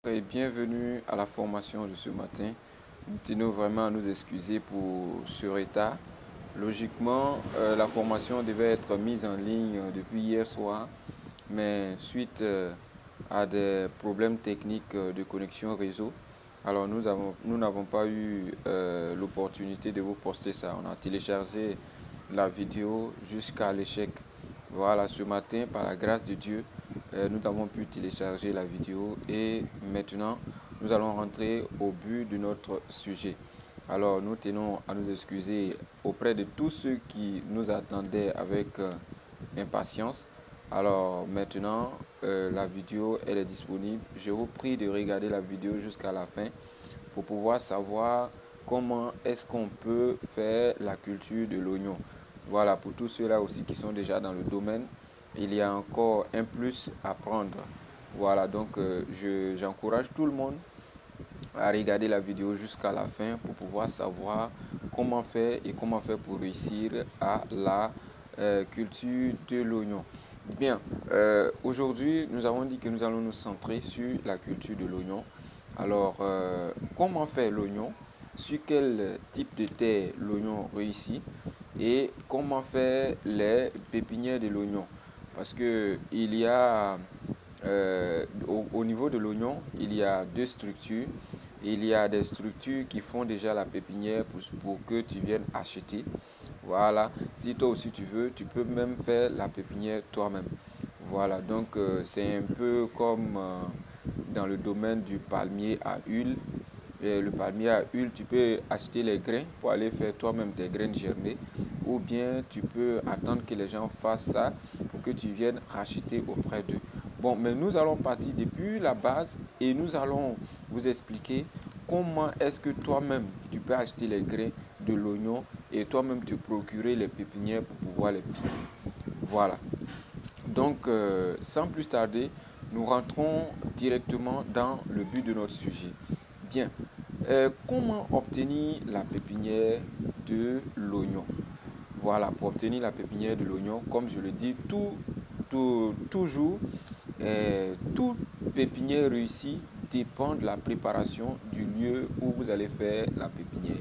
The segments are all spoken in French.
Et bienvenue à la formation de ce matin. Nous tenons vraiment à nous excuser pour ce retard. Logiquement, la formation devait être mise en ligne depuis hier soir, mais suite à des problèmes techniques de connexion réseau, alors nous n'avons pas eu l'opportunité de vous poster ça. On a téléchargé la vidéo jusqu'à l'échec. Voilà, ce matin, par la grâce de Dieu, nous avons pu télécharger la vidéo et maintenant, nous allons rentrer au but de notre sujet. Alors, nous tenons à nous excuser auprès de tous ceux qui nous attendaient avec impatience. Alors, maintenant, la vidéo, elle est disponible. Je vous prie de regarder la vidéo jusqu'à la fin pour pouvoir savoir comment est-ce qu'on peut faire la culture de l'oignon. Voilà, pour tous ceux-là aussi qui sont déjà dans le domaine, il y a encore un plus à prendre. Voilà, donc j'encourage tout le monde à regarder la vidéo jusqu'à la fin pour pouvoir savoir comment faire et comment faire pour réussir à la culture de l'oignon. Bien, aujourd'hui, nous avons dit que nous allons nous centrer sur la culture de l'oignon. Alors, comment faire l'oignon? Sur quel type de terre l'oignon réussit? Et comment faire les pépinières de l'oignon? Parce que il y a, au niveau de l'oignon, il y a deux structures. Il y a des structures qui font déjà la pépinière pour que tu viennes acheter. Voilà, si toi aussi tu veux, tu peux même faire la pépinière toi-même. Voilà, donc c'est un peu comme dans le domaine du palmier à huile. Et le palmier à huile, tu peux acheter les grains pour aller faire toi-même tes graines germées. Ou bien tu peux attendre que les gens fassent ça pour que tu viennes racheter auprès d'eux. Bon, mais nous allons partir depuis la base et nous allons vous expliquer comment est-ce que toi-même tu peux acheter les grains de l'oignon et toi-même te procurer les pépinières pour pouvoir les piquer. Voilà. Donc, sans plus tarder, nous rentrons directement dans le but de notre sujet. Bien, comment obtenir la pépinière de l'oignon? Voilà, pour obtenir la pépinière de l'oignon, comme je le dis, toujours, toute pépinière réussie dépend de la préparation du lieu où vous allez faire la pépinière.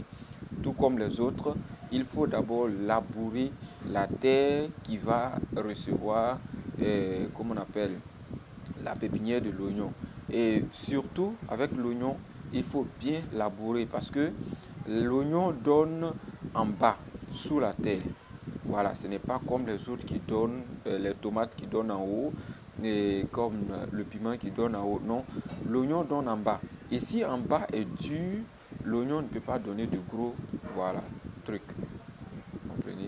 Tout comme les autres, il faut d'abord labourer la terre qui va recevoir, comme on appelle, la pépinière de l'oignon. Et surtout, avec l'oignon, il faut bien labourer parce que l'oignon donne en bas, sous la terre. Voilà, ce n'est pas comme les autres qui donnent, les tomates qui donnent en haut, et comme le piment qui donne en haut. Non, l'oignon donne en bas. Et si en bas est dur, l'oignon ne peut pas donner de gros, voilà, truc. Vous comprenez?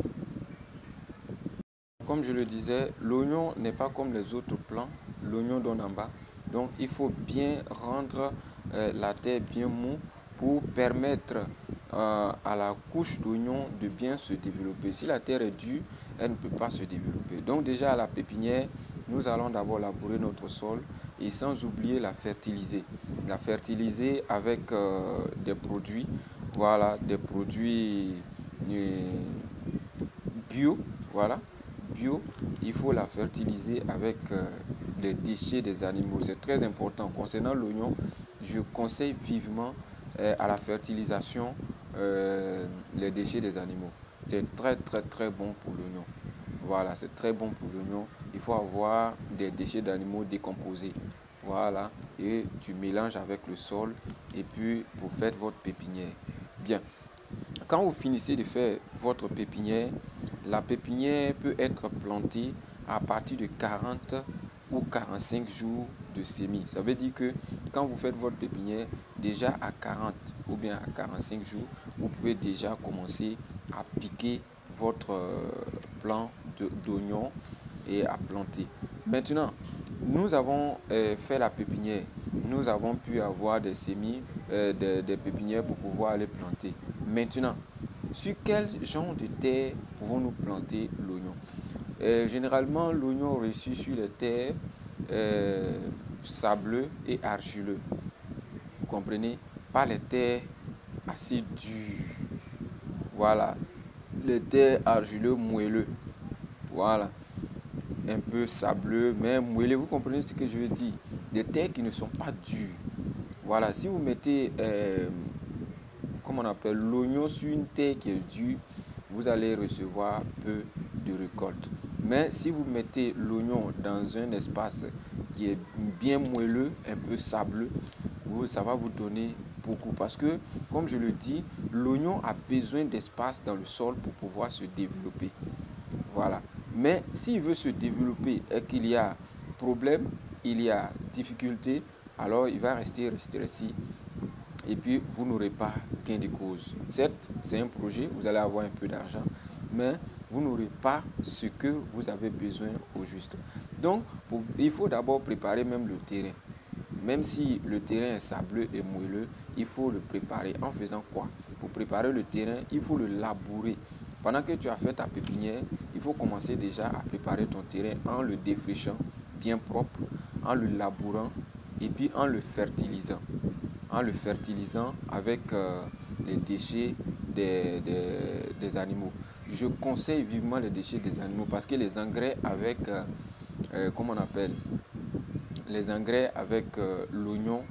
Comme je le disais, l'oignon n'est pas comme les autres plants. L'oignon donne en bas. Donc, il faut bien rendre la terre bien mou pour permettre à la couche d'oignon de bien se développer. Si la terre est dure, elle ne peut pas se développer. Donc, déjà à la pépinière, nous allons d'abord labourer notre sol et sans oublier la fertiliser. La fertiliser avec des produits, voilà, des produits bio, voilà, bio. Il faut la fertiliser avec les déchets des animaux. C'est très important. Concernant l'oignon, je conseille vivement à la fertilisation les déchets des animaux. C'est très bon pour l'oignon. Voilà, c'est très bon pour l'oignon. Il faut avoir des déchets d'animaux décomposés. Voilà, et tu mélanges avec le sol et puis vous faites votre pépinière. Bien, quand vous finissez de faire votre pépinière, la pépinière peut être plantée à partir de 40 ou 45 jours de semis. Ça veut dire que quand vous faites votre pépinière, déjà à 40 ou bien à 45 jours, vous pouvez déjà commencer à piquer votre plant d'oignon et à planter. Maintenant, nous avons fait la pépinière. Nous avons pu avoir des semis, des pépinières pour pouvoir les planter. Maintenant, sur quel genre de terre pouvons-nous planter l'oignon? Généralement, l'oignon réussit sur les terres sableuses et argileuses. Vous comprenez? Pas les terres assez dures. Voilà. Les terres argileuses moelleux. Voilà. Un peu sableux, mais moelleux. Vous comprenez ce que je veux dire? des terres qui ne sont pas dures. Voilà, si vous mettez, comment on appelle, l'oignon sur une terre qui est dure, vous allez recevoir peu de récolte. Mais si vous mettez l'oignon dans un espace qui est bien moelleux, un peu sableux, ça va vous donner beaucoup. Parce que, comme je le dis, l'oignon a besoin d'espace dans le sol pour pouvoir se développer. Voilà. Mais s'il veut se développer et qu'il y a problème, il y a difficulté, alors il va rester ici. Et puis, vous n'aurez pas gain de cause. Certes, c'est un projet, vous allez avoir un peu d'argent, mais vous n'aurez pas ce que vous avez besoin au juste. Donc, il faut d'abord préparer même le terrain. Même si le terrain est sableux et moelleux, il faut le préparer. En faisant quoi? Pour préparer le terrain, il faut le labourer. Pendant que tu as fait ta pépinière, il faut commencer déjà à préparer ton terrain en le défrichant bien propre, en le labourant et puis en le fertilisant. En le fertilisant avec les déchets des animaux. Je conseille vivement les déchets des animaux parce que les engrais avec, comment on appelle, les engrais avec l'oignon,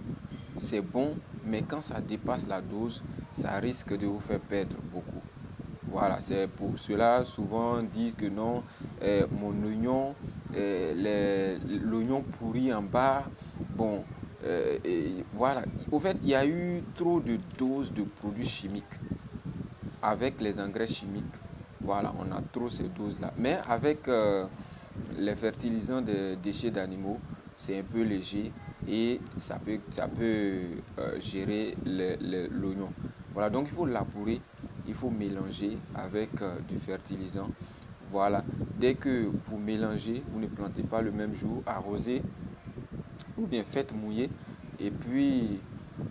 c'est bon, mais quand ça dépasse la dose, ça risque de vous faire perdre beaucoup. Voilà, c'est pour cela, souvent disent que non, mon oignon, l'oignon pourri en bas, bon, voilà. Au fait, il y a eu trop de doses de produits chimiques avec les engrais chimiques. Voilà, on a trop ces doses-là. Mais avec les fertilisants de déchets d'animaux, c'est un peu léger et ça peut gérer l'oignon. Voilà, donc il faut labourer, il faut mélanger avec du fertilisant. Voilà, dès que vous mélangez, vous ne plantez pas le même jour, arrosez ou bien faites mouiller et puis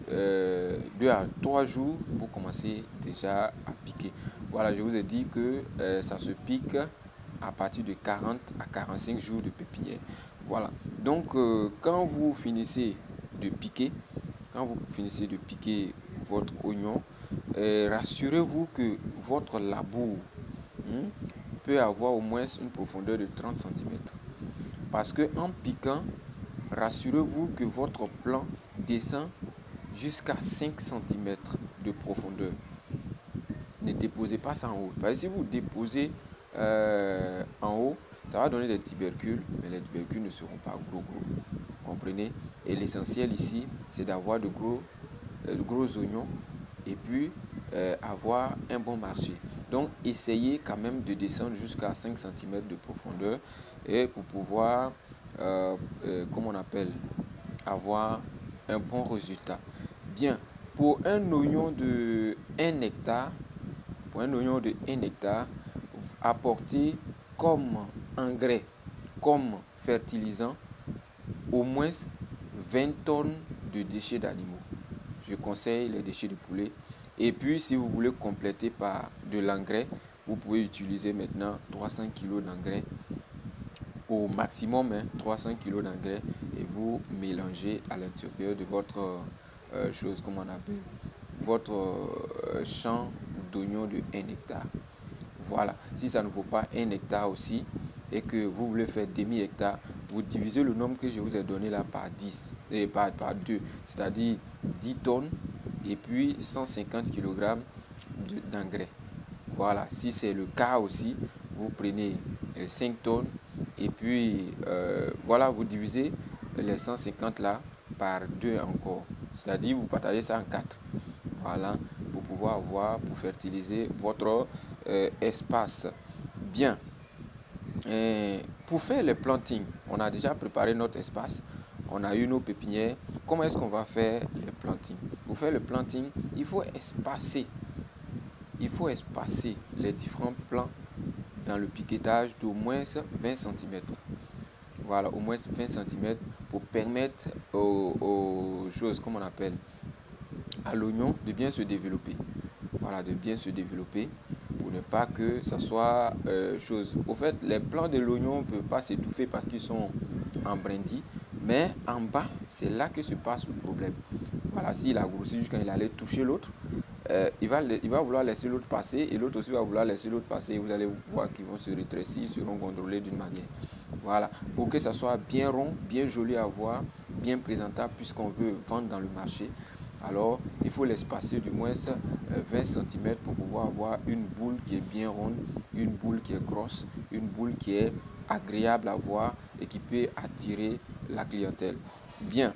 2 à 3 jours, vous commencez déjà à piquer. Voilà, je vous ai dit que ça se pique à partir de 40 à 45 jours de pépinière. Voilà, donc quand vous finissez de piquer, votre oignon, rassurez-vous que votre labour peut avoir au moins une profondeur de 30 cm. Parce que en piquant, rassurez-vous que votre plant descend jusqu'à 5 cm de profondeur. Ne déposez pas ça en haut. Parce que si vous déposez en haut, ça va donner des tubercules, mais les tubercules ne seront pas gros. Comprenez? Et l'essentiel ici, c'est d'avoir de gros oignons et puis avoir un bon marché. Donc, essayez quand même de descendre jusqu'à 5 cm de profondeur et pour pouvoir, comment on appelle, avoir un bon résultat. Bien, pour un oignon de 1 hectare, apportez comme engrais, comme fertilisant, au moins 20 tonnes de déchets d'animaux. Je conseille les déchets de poulet. Et puis, si vous voulez compléter par de l'engrais, vous pouvez utiliser maintenant 300 kg d'engrais. Au maximum, 300 kg d'engrais. Et vous mélangez à l'intérieur de votre votre champ d'oignons de 1 hectare. Voilà. Si ça ne vaut pas 1 hectare aussi et que vous voulez faire demi-hectare, vous divisez le nombre que je vous ai donné là par 10 et par 2, c'est-à-dire 10 tonnes et puis 150 kg d'engrais. Voilà. Si c'est le cas aussi, vous prenez 5 tonnes et puis voilà, vous divisez les 150 là par 2 encore. C'est-à-dire vous partagez ça en 4. Voilà, pour pouvoir avoir, pour fertiliser votre espace. Bien. Pour faire le planting, on a déjà préparé notre espace. On a eu nos pépinières. Comment est-ce qu'on va faire le planting? Pour faire le planting, il faut espacer. Les différents plants dans le piquetage d'au moins 20 cm. Voilà, au moins 20 cm pour permettre aux choses, comme on appelle, à l'oignon de bien se développer. Voilà, de bien se développer pour ne pas que ça soit chose. Au fait, les plants de l'oignon ne peuvent pas s'étouffer parce qu'ils sont en brindilles, mais en bas, c'est là que se passe le problème. Voilà, s'il a grossi jusqu'à il allait toucher l'autre, il va vouloir laisser l'autre passer et l'autre aussi va vouloir laisser l'autre passer et vous allez voir qu'ils vont se rétrécir, ils seront contrôlés d'une manière. Voilà, pour que ça soit bien rond, bien joli à voir bien présentable puisqu'on veut vendre dans le marché, alors il faut l'espacer du moins 20 cm pour pouvoir avoir une boule qui est bien ronde, une boule qui est grosse, une boule qui est agréable à voir et qui peut attirer la clientèle. Bien,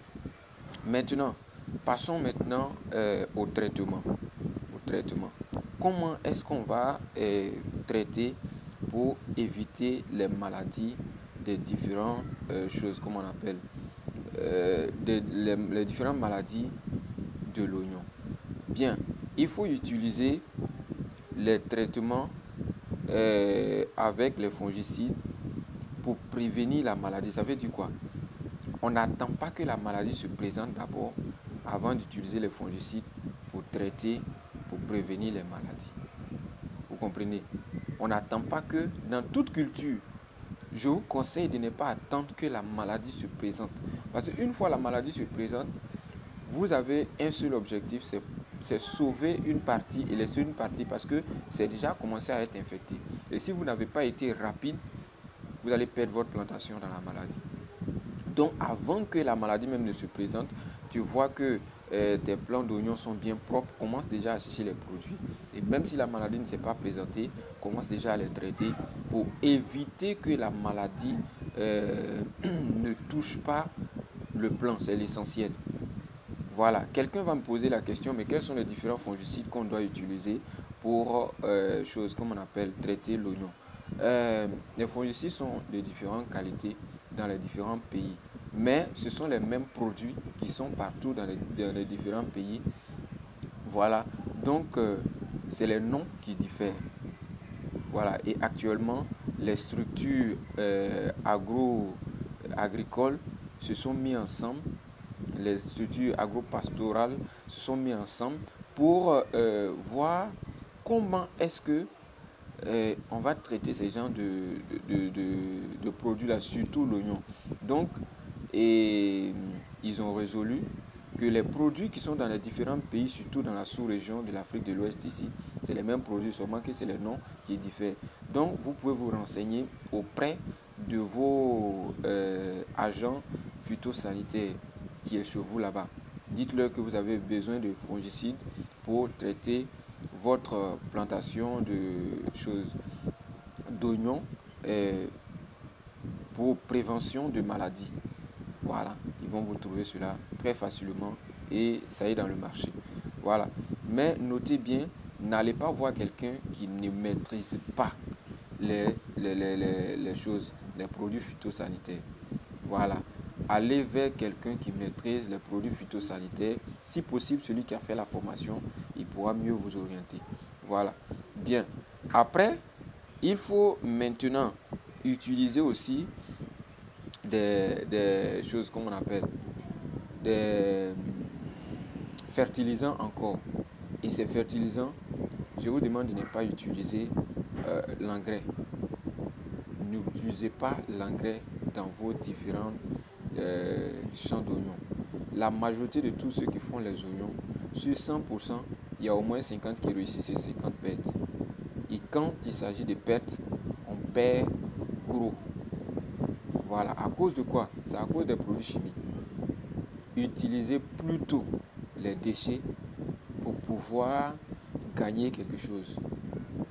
maintenant, passons maintenant au traitement. Comment est-ce qu'on va traiter pour éviter les maladies des différentes choses, comme on appelle, les différentes maladies de l'oignon? Bien, il faut utiliser les traitements avec les fongicides pour prévenir la maladie. Ça veut dire quoi? On n'attend pas que la maladie se présente d'abord avant d'utiliser les fongicides pour traiter, pour prévenir les maladies. Vous comprenez? On n'attend pas que dans toute culture, je vous conseille de ne pas attendre que la maladie se présente. Parce qu'une fois la maladie se présente, vous avez un seul objectif, c'est sauver une partie et laisser une partie parce que c'est déjà commencé à être infecté. Et si vous n'avez pas été rapide, vous allez perdre votre plantation dans la maladie. Donc avant que la maladie même ne se présente, tu vois que tes plants d'oignons sont bien propres, commence déjà à chercher les produits. Et même si la maladie ne s'est pas présentée, commence déjà à les traiter pour éviter que la maladie ne touche pas le plant, c'est l'essentiel. Voilà, quelqu'un va me poser la question, mais quels sont les différents fongicides qu'on doit utiliser pour choses comme on appelle traiter l'oignon? Les fongicides sont de différentes qualités dans les différents pays, mais ce sont les mêmes produits qui sont partout dans les différents pays. Voilà, donc c'est les noms qui diffèrent. Voilà, et actuellement, les structures agricoles se sont mis ensemble, les structures agro-pastorales se sont mis ensemble pour voir comment est-ce que on va traiter ces genres de produits-là, surtout l'oignon. Donc, ils ont résolu que les produits qui sont dans les différents pays, surtout dans la sous-région de l'Afrique de l'Ouest ici, c'est les mêmes produits, seulement que c'est les noms qui diffèrent. Donc, vous pouvez vous renseigner auprès de vos agents phytosanitaires qui est chez vous là-bas. Dites-leur que vous avez besoin de fongicides pour traiter votre plantation de choses d'oignons pour prévention de maladies. Voilà, ils vont vous trouver cela très facilement et ça est dans le marché. Voilà, mais notez bien, n'allez pas voir quelqu'un qui ne maîtrise pas les choses, les produits phytosanitaires. Voilà, allez vers quelqu'un qui maîtrise les produits phytosanitaires. Si possible, celui qui a fait la formation, il pourra mieux vous orienter. Voilà, bien. Après, il faut maintenant utiliser aussi des choses comme on appelle des fertilisants encore. Et ces fertilisants, je vous demande de ne pas utiliser l'engrais. N'utilisez pas l'engrais dans vos différents champs d'oignons. La majorité de tous ceux qui font les oignons, sur 100%, il y a au moins 50 qui réussissent et 50 perdent. Et quand il s'agit de pertes, on perd gros. Voilà, à cause de quoi? C'est à cause des produits chimiques. Utilisez plutôt les déchets pour pouvoir gagner quelque chose.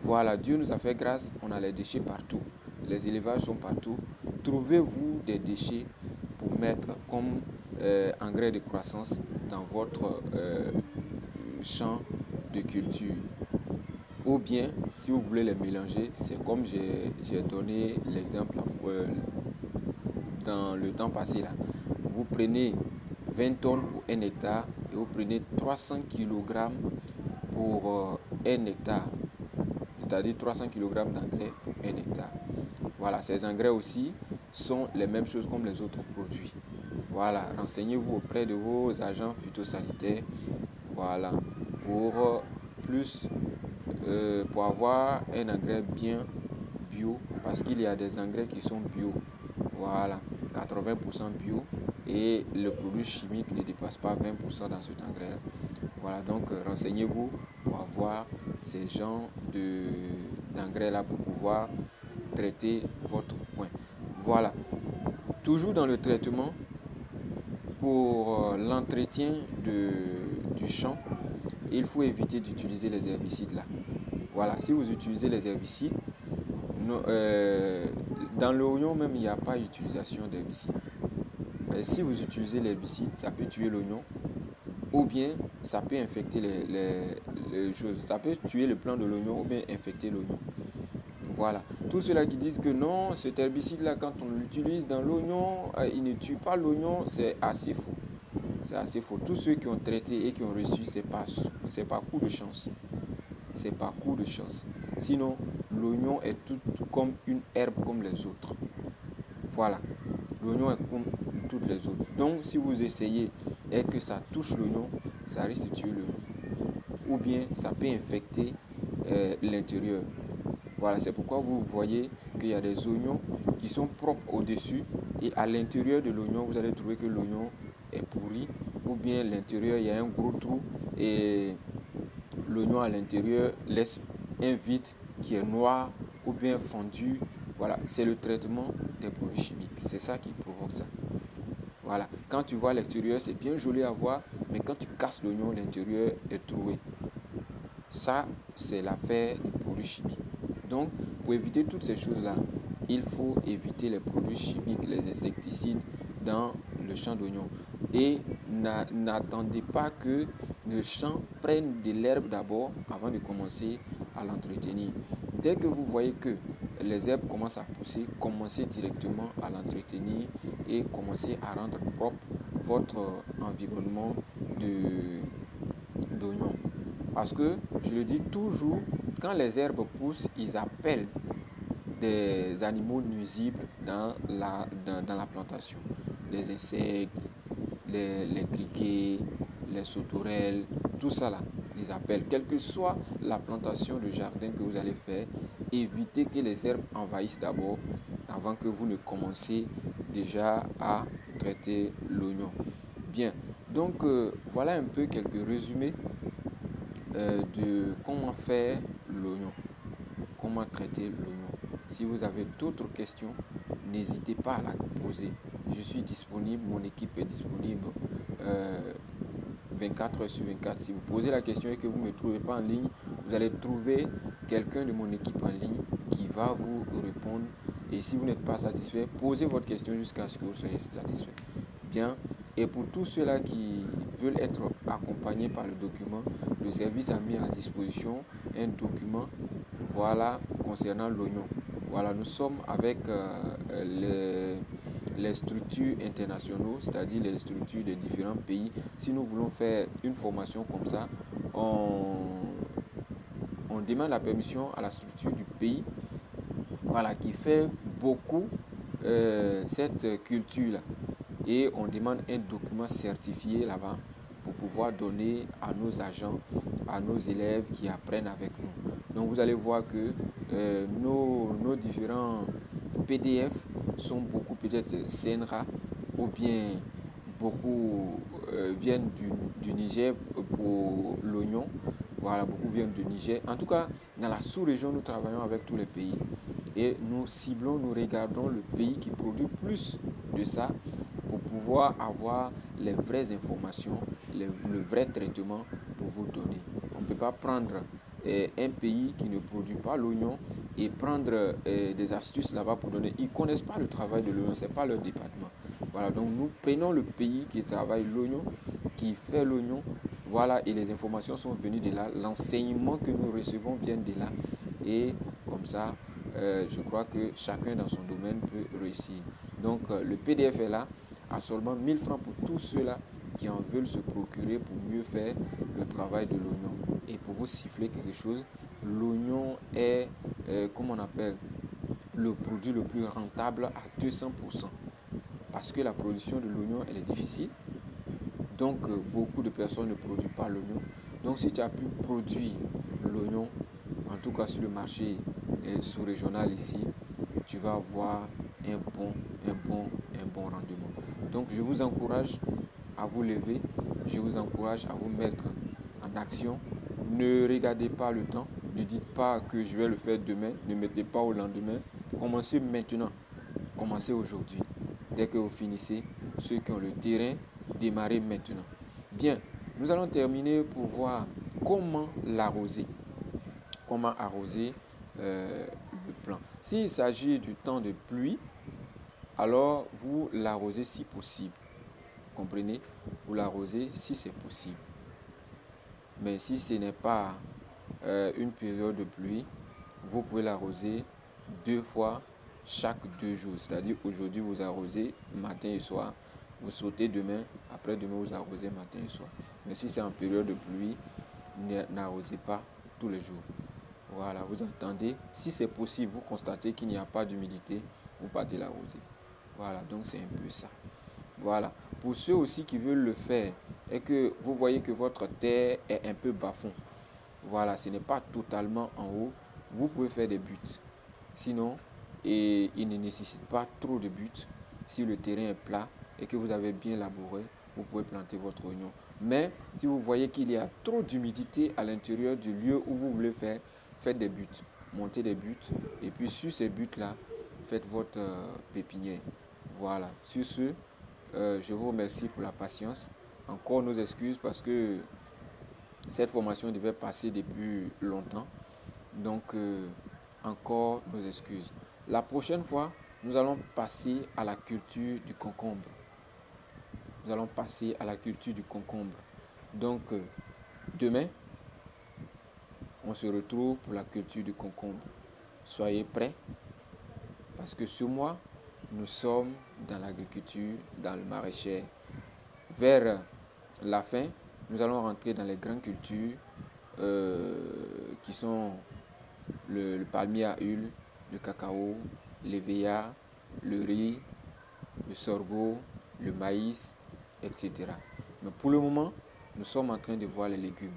Voilà, Dieu nous a fait grâce, on a les déchets partout. Les élevages sont partout. Trouvez-vous des déchets pour mettre comme engrais de croissance dans votre champ de culture. Ou bien, si vous voulez les mélanger, c'est comme j'ai donné l'exemple dans le temps passé là. Vous prenez 20 tonnes pour 1 hectare et vous prenez 300 kg pour 1 hectare. C'est-à-dire 300 kg d'engrais pour 1 hectare. Voilà, ces engrais aussi sont les mêmes choses comme les autres produits. Voilà, renseignez-vous auprès de vos agents phytosanitaires. Voilà, pour avoir un engrais bien bio, parce qu'il y a des engrais qui sont bio. Voilà, 80% bio et le produit chimique ne dépasse pas 20% dans cet engrais-là. Voilà, donc renseignez-vous pour avoir ces genres d'engrais-là pour pouvoir traiter votre coin. Voilà, toujours dans le traitement, pour l'entretien du champ, il faut éviter d'utiliser les herbicides là. Voilà, si vous utilisez les herbicides, dans l'oignon même, il n'y a pas d'utilisation d'herbicides. Si vous utilisez l'herbicide, ça peut tuer l'oignon ou bien ça peut infecter les choses. Ça peut tuer le plant de l'oignon ou bien infecter l'oignon. Voilà. Tous ceux-là qui disent que non, cet herbicide-là, quand on l'utilise dans l'oignon, il ne tue pas l'oignon, c'est assez faux. C'est assez faux. Tous ceux qui ont traité et qui ont reçu, c'est pas coup de chance. C'est pas coup de chance. Sinon, l'oignon est tout comme une herbe comme les autres. Voilà. L'oignon est comme toutes les autres. Donc, si vous essayez et que ça touche l'oignon, ça risque de tuer l'oignon. Ou bien, ça peut infecter l'intérieur. Voilà, c'est pourquoi vous voyez qu'il y a des oignons qui sont propres au-dessus et à l'intérieur de l'oignon, vous allez trouver que l'oignon est pourri ou bien l'intérieur, il y a un gros trou et l'oignon à l'intérieur laisse un vide qui est noir ou bien fondu. Voilà, c'est le traitement des produits chimiques. C'est ça qui provoque ça. Voilà, quand tu vois l'extérieur, c'est bien joli à voir, mais quand tu casses l'oignon, l'intérieur est troué. Ça, c'est l'affaire des produits chimiques. Donc, pour éviter toutes ces choses-là, il faut éviter les produits chimiques, les insecticides dans le champ d'oignon. Et n'attendez pas que le champ prenne de l'herbe d'abord avant de commencer à l'entretenir. Dès que vous voyez que les herbes commencent à pousser, commencez directement à l'entretenir et commencez à rendre propre votre environnement d'oignon. Parce que, je le dis toujours, quand les herbes poussent, ils appellent des animaux nuisibles dans la plantation. Les insectes, les criquets, les sauterelles, tout ça là, ils appellent. Quelle que soit la plantation de jardin que vous allez faire, évitez que les herbes envahissent d'abord avant que vous ne commenciez déjà à traiter l'oignon. Bien, donc voilà un peu quelques résumés de comment faire l'oignon, comment traiter l'oignon. Si vous avez d'autres questions, n'hésitez pas à la poser. Je suis disponible, mon équipe est disponible 24 heures sur 24. Si vous posez la question et que vous ne me trouvez pas en ligne, vous allez trouver quelqu'un de mon équipe en ligne qui va vous répondre. Et si vous n'êtes pas satisfait, posez votre question jusqu'à ce que vous soyez satisfait. Bien. Et pour tous ceux-là qui veulent être accompagnés par le document, le service a mis à disposition un document, voilà, concernant l'oignon. Voilà, nous sommes avec les structures internationaux, c'est-à-dire les structures de différents pays. Si nous voulons faire une formation comme ça, on demande la permission à la structure du pays, voilà, qui fait beaucoup cette culture-là. Et on demande un document certifié là-bas pour pouvoir donner à nos agents, à nos élèves qui apprennent avec nous. Donc vous allez voir que nos différents PDF sont beaucoup peut-être CNRA ou bien beaucoup viennent du Niger pour l'oignon. Voilà, beaucoup viennent du Niger. En tout cas, dans la sous-région, nous travaillons avec tous les pays. Et nous ciblons, nous regardons le pays qui produit plus de ça pour pouvoir avoir les vraies informations, le vrai traitement pour vous donner. On ne peut pas prendre un pays qui ne produit pas l'oignon et prendre des astuces là-bas pour donner. Ils ne connaissent pas le travail de l'oignon, ce n'est pas leur département. Voilà, donc nous prenons le pays qui travaille l'oignon, qui fait l'oignon, voilà, et les informations sont venues de là. L'enseignement que nous recevons vient de là. Et comme ça, je crois que chacun dans son domaine peut réussir. Donc le PDF est là, à seulement 1000 francs pour tous ceux-là qui en veulent se procurer pour mieux faire le travail de l'oignon. Et pour vous siffler quelque chose, l'oignon est, comment on appelle, le produit le plus rentable à 200%. Parce que la production de l'oignon, elle est difficile. Donc, beaucoup de personnes ne produisent pas l'oignon. Donc, si tu as pu produire l'oignon, en tout cas sur le marché sous-régional ici, tu vas avoir un bon rendement. Donc, je vous encourage à vous lever. Je vous encourage à vous mettre en action. Ne regardez pas le temps. Ne dites pas que je vais le faire demain. Ne mettez pas au lendemain. Commencez maintenant. Commencez aujourd'hui. Dès que vous finissez, ceux qui ont le terrain, démarrer maintenant. Bien, nous allons terminer pour voir comment l'arroser. Comment arroser le plant. S'il s'agit du temps de pluie, alors vous l'arrosez si possible. Comprenez? Vous l'arrosez si c'est possible. Mais si ce n'est pas une période de pluie, vous pouvez l'arroser 2 fois chaque 2 jours. C'est-à-dire aujourd'hui vous arrosez matin et soir, vous sautez demain, après-demain vous arrosez matin et soir. Mais si c'est en période de pluie, n'arrosez pas tous les jours. Voilà, vous attendez. Si c'est possible, vous constatez qu'il n'y a pas d'humidité, vous partez l'arroser. Voilà, donc c'est un peu ça. Voilà. Pour ceux aussi qui veulent le faire et que vous voyez que votre terre est un peu bas-fond, voilà, ce n'est pas totalement en haut, vous pouvez faire des buts. Sinon, il ne nécessite pas trop de buts. Si le terrain est plat et que vous avez bien labouré, vous pouvez planter votre oignon. Mais si vous voyez qu'il y a trop d'humidité à l'intérieur du lieu où vous voulez faire, faites des buts. Montez des buts et puis sur ces buts-là, faites votre pépinière. Voilà. Sur ce, je vous remercie pour la patience. Encore nos excuses parce que cette formation devait passer depuis longtemps. Donc, encore nos excuses. La prochaine fois, nous allons passer à la culture du concombre. Nous allons passer à la culture du concombre. Donc, demain, on se retrouve pour la culture du concombre. Soyez prêts parce que ce mois, nous sommes dans l'agriculture, dans le maraîcher. Vers la fin, nous allons rentrer dans les grandes cultures qui sont le palmier à huile, le cacao, l'EVA, le riz, le sorgho, le maïs, etc. Mais pour le moment, nous sommes en train de voir les légumes.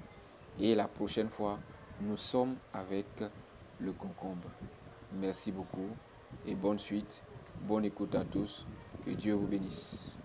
Et la prochaine fois, nous sommes avec le concombre. Merci beaucoup et bonne suite. Bonne écoute à tous. Que Dieu vous bénisse.